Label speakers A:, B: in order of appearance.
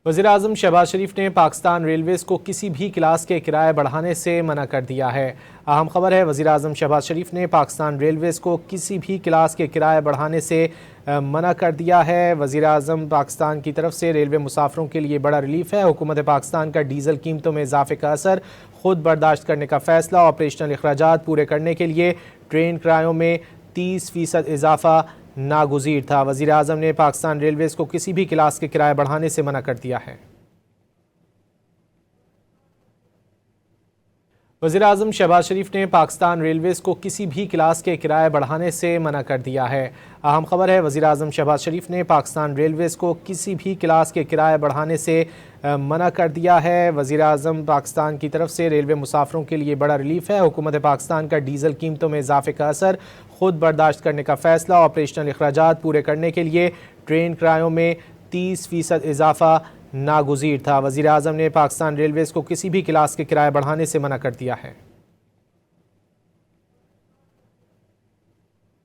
A: वज़ीर-ए-आज़म शहबाज शरीफ ने पाकिस्तान रेलवेज़ को किसी भी क्लास के किराए बढ़ाने से मना कर दिया है। अहम खबर है, वज़ीर-ए-आज़म शहबाज शरीफ ने पाकिस्तान रेलवेज़ को किसी भी क्लास के किराए बढ़ाने से मना कर दिया है। वज़ीर-ए-आज़म पाकिस्तान की तरफ से रेलवे मुसाफिरों के लिए बड़ा रिलीफ है। हुकूमत पाकिस्तान का डीज़ल कीमतों में इजाफे का असर खुद बर्दाश्त करने का फ़ैसला। ऑपरेशनल अखराजात पूरे करने के लिए ट्रेन किरायों में 30% इजाफा नागुज़ीर था। वज़ीर-ए-आज़म ने पाकिस्तान रेलवेज़ को किसी भी क्लास के किराए बढ़ाने से मना कर दिया है। वज़ीर-ए-आज़म शहबाज शरीफ ने पाकिस्तान रेलवेज़ को किसी भी क्लास के किराए बढ़ाने से मना कर दिया है। अहम खबर है, वज़ीर-ए-आज़म शहबाज शरीफ ने पाकिस्तान रेलवेज़ को किसी भी क्लास के किराए बढ़ाने से मना कर दिया है। वज़ीर-ए-आज़म पाकिस्तान की तरफ से रेलवे मुसाफिरों के लिए बड़ा रिलीफ है। हुकूमत पाकिस्तान का डीज़ल कीमतों में इजाफे का असर खुद बर्दाश्त करने का फ़ैसला। ऑपरेशनल अखराजात पूरे करने के लिए ट्रेन किरायों में 30% इजाफा नागुज़ीर था। वज़ीर-ए-आज़म ने पाकिस्तान रेलवेज़ को किसी भी क्लास के किराए बढ़ाने से मना कर दिया है।